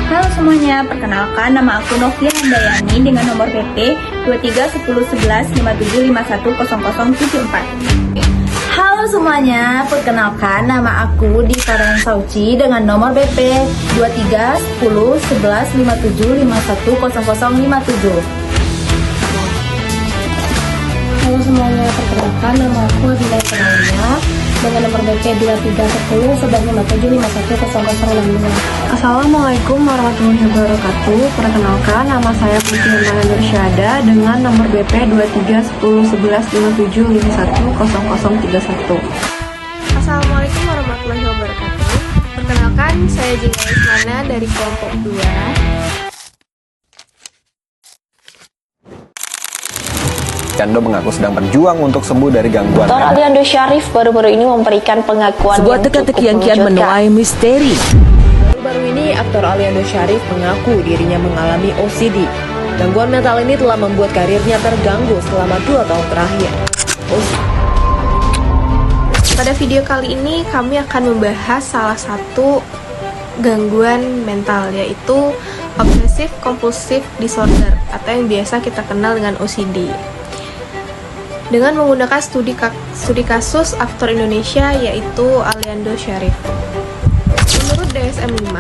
Halo semuanya, perkenalkan nama aku Novia Handayani dengan nomor PP 23101157510074. Halo semuanya, perkenalkan nama aku Diva Sauci dengan nomor BP 23101157510057. Halo semuanya, perkenalkan nama aku Adila Penaulia dengan nomor BP 23101157510065. Assalamualaikum warahmatullahi wabarakatuh. Perkenalkan nama saya Putri Hermana Nursyada dengan nomor BP 23101157510031. Assalamualaikum warahmatullahi wabarakatuh. Perkenalkan saya Jingga Ismana dari kelompok 2. Aliando mengaku sedang berjuang untuk sembuh dari gangguan. Dr. Aliando Syarif baru-baru ini memberikan pengakuan sebuah teka-teki yang kian menuai misteri. Baru-baru ini aktor Aliando Syarif mengaku dirinya mengalami OCD. Gangguan mental ini telah membuat karirnya terganggu selama 2 tahun terakhir. Pada video kali ini kami akan membahas salah satu gangguan mental, yaitu Obsessive Compulsive Disorder atau yang biasa kita kenal dengan OCD. Dengan menggunakan studi kasus aktor Indonesia yaitu Aliando Syarif. Menurut DSM-5,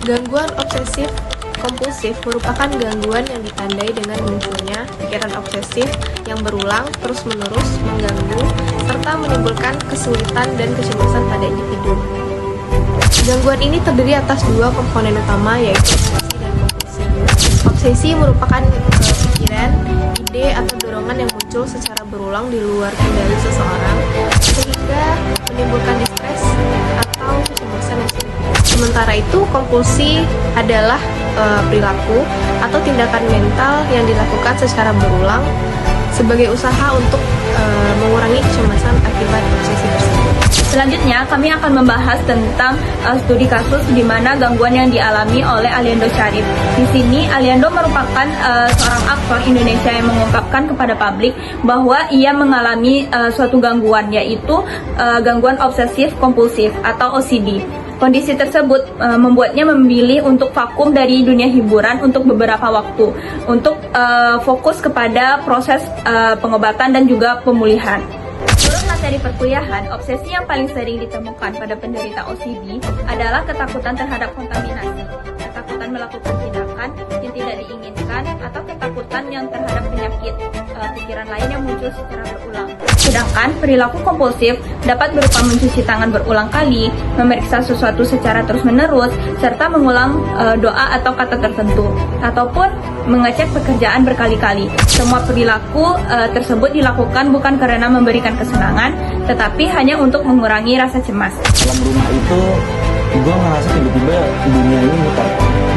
gangguan obsesif kompulsif merupakan gangguan yang ditandai dengan munculnya pikiran obsesif yang berulang terus-menerus mengganggu serta menimbulkan kesulitan dan kecemasan pada individu. Gangguan ini terdiri atas 2 komponen utama, yaitu obsesi dan kompulsi. Obsesi merupakan pikiran, ide atau dorongan yang muncul secara berulang di luar kendali seseorang sehingga menimbulkan distres atau kecemasan yang signifikan. Sementara itu, kompulsi adalah perilaku atau tindakan mental yang dilakukan secara berulang sebagai usaha untuk mengurangi kecemasan akibat obsesi tersebut. Selanjutnya, kami akan membahas tentang studi kasus di mana gangguan yang dialami oleh Aliando Syarif. Di sini, Aliando merupakan seorang aktor Indonesia yang mengungkapkan kepada publik bahwa ia mengalami suatu gangguan, yaitu gangguan obsesif kompulsif atau OCD. Kondisi tersebut membuatnya memilih untuk vakum dari dunia hiburan untuk beberapa waktu, untuk fokus kepada proses pengobatan dan juga pemulihan. Menurut materi perkuliahan, obsesi yang paling sering ditemukan pada penderita OCD adalah ketakutan terhadap kontaminasi, ketakutan melakukan tindakan yang tidak diinginkan, atau ketakutan yang terhadap penyakit pikiran lain yang muncul secara berulang. Sedangkan perilaku kompulsif dapat berupa mencuci tangan berulang kali, memeriksa sesuatu secara terus-menerus, serta mengulang doa atau kata tertentu, ataupun mengecek pekerjaan berkali-kali. Semua perilaku tersebut dilakukan bukan karena memberikan kesenangan, tetapi hanya untuk mengurangi rasa cemas. Dalam rumah itu, gue ngerasa tiba-tiba dunia ini muter.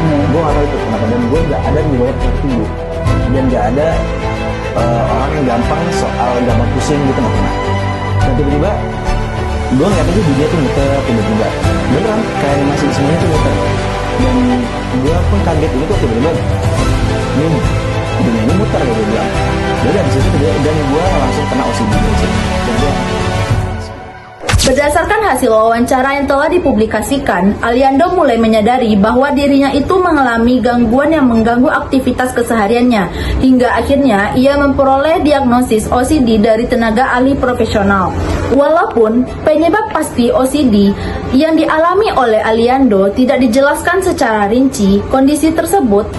Gue gak tau itu kenapa, dan gue gak ada di bawah tertinggi. Dan gak ada orang yang gampang pusing gitu, gak pernah. Dan tiba-tiba, gue ngeliat aja dunia tuh muter tiba-tiba. Beneran, kayak masih semuanya tuh muter. Dan gue pun kaget itu kok tiba-tiba, ini dunia ini muter gitu gue. Jadi abis itu dan gue langsung kena OCD gitu. Dan gue Berdasarkan hasil wawancara yang telah dipublikasikan, Aliando mulai menyadari bahwa dirinya itu mengalami gangguan yang mengganggu aktivitas kesehariannya, hingga akhirnya ia memperoleh diagnosis OCD dari tenaga ahli profesional. Walaupun penyebab pasti OCD yang dialami oleh Aliando tidak dijelaskan secara rinci, kondisi tersebut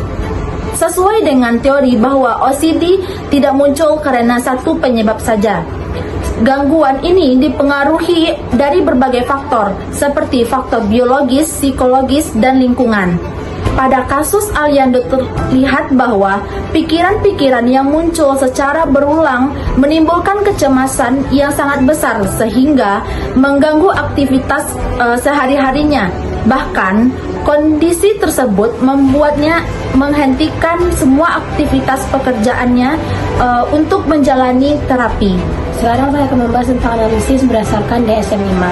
sesuai dengan teori bahwa OCD tidak muncul karena satu penyebab saja. Gangguan ini dipengaruhi dari berbagai faktor, seperti faktor biologis, psikologis, dan lingkungan. Pada kasus Aliando terlihat bahwa pikiran-pikiran yang muncul secara berulang menimbulkan kecemasan yang sangat besar sehingga mengganggu aktivitas sehari-harinya. Bahkan, kondisi tersebut membuatnya menghentikan semua aktivitas pekerjaannya untuk menjalani terapi. Sekarang saya akan membahas tentang analisis berdasarkan DSM-5.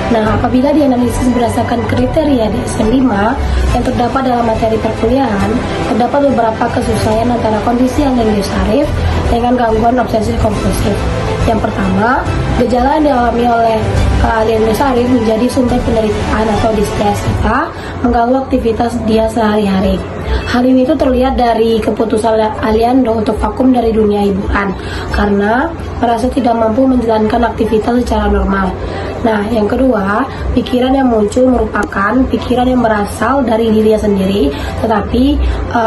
Nah, apabila dianalisis berdasarkan kriteria DSM-5 yang terdapat dalam materi perkuliahan, terdapat beberapa kesesuaian antara kondisi Aliando Syarif dengan gangguan obsesif kompulsif. Yang pertama, gejala yang dialami oleh Aliando Syarif menjadi sumber penderitaan atau distres serta mengganggu aktivitas dia sehari-hari. Hal ini itu terlihat dari keputusan Aliando untuk vakum dari dunia hiburan karena merasa tidak mampu menjalankan aktivitas secara normal. Nah, yang kedua, pikiran yang muncul merupakan pikiran yang berasal dari dirinya sendiri, tetapi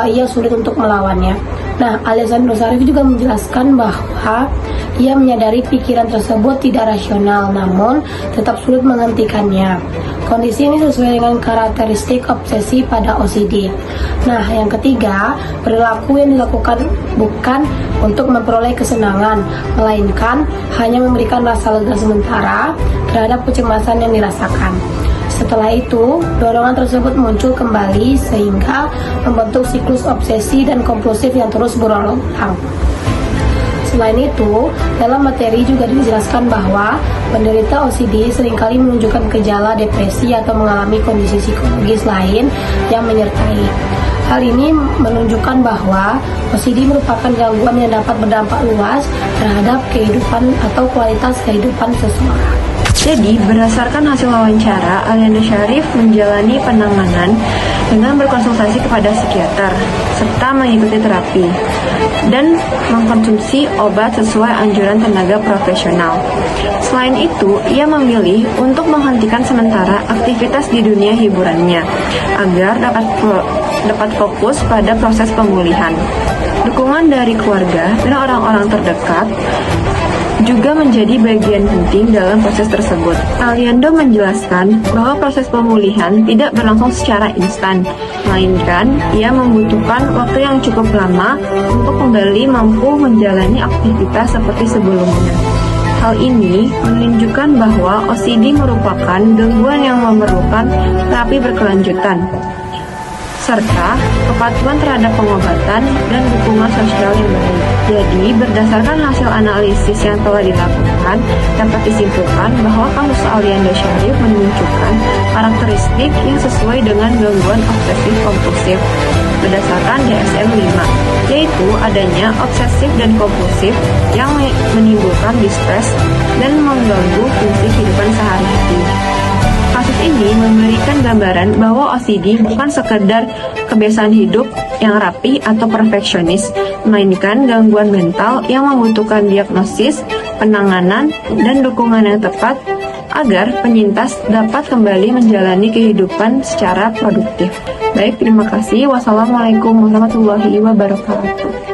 ia sulit untuk melawannya. Nah, Aliando Syarif juga menjelaskan bahwa ia menyadari pikiran tersebut tidak rasional, namun tetap sulit menghentikannya. Kondisi ini sesuai dengan karakteristik obsesi pada OCD. Nah, yang ketiga, perilaku yang dilakukan bukan untuk memperoleh kesenangan, melainkan hanya memberikan rasa lega sementara terhadap kecemasan yang dirasakan. Setelah itu, dorongan tersebut muncul kembali sehingga membentuk siklus obsesi dan kompulsif yang terus berulang-ulang. Selain itu, dalam materi juga dijelaskan bahwa penderita OCD seringkali menunjukkan gejala depresi atau mengalami kondisi psikologis lain yang menyertai. Hal ini menunjukkan bahwa OCD merupakan gangguan yang dapat berdampak luas terhadap kehidupan atau kualitas kehidupan seseorang. Jadi, berdasarkan hasil wawancara, Aliando Syarif menjalani penanganan dengan berkonsultasi kepada psikiater, serta mengikuti terapi, dan mengkonsumsi obat sesuai anjuran tenaga profesional. Selain itu, ia memilih untuk menghentikan sementara aktivitas di dunia hiburannya, agar dapat fokus pada proses pemulihan. Dukungan dari keluarga dan orang-orang terdekat juga menjadi bagian penting dalam proses tersebut. Aliando menjelaskan bahwa proses pemulihan tidak berlangsung secara instan, melainkan ia membutuhkan waktu yang cukup lama untuk kembali mampu menjalani aktivitas seperti sebelumnya. Hal ini menunjukkan bahwa OCD merupakan gangguan yang memerlukan terapi berkelanjutan, serta kepatuhan terhadap pengobatan dan dukungan sosial yang baik. Jadi, berdasarkan hasil analisis yang telah dilakukan, dapat disimpulkan bahwa kasus Aliando Syarif menunjukkan karakteristik yang sesuai dengan gangguan obsesif kompulsif berdasarkan DSM-5, yaitu adanya obsesif dan kompulsif yang menimbulkan distres dan mengganggu fungsi kehidupan sehari-hari. Kasus ini memberikan gambaran bahwa OCD bukan sekedar kebiasaan hidup yang rapi atau perfeksionis, melainkan gangguan mental yang membutuhkan diagnosis, penanganan, dan dukungan yang tepat agar penyintas dapat kembali menjalani kehidupan secara produktif. Baik, terima kasih. Wassalamualaikum warahmatullahi wabarakatuh.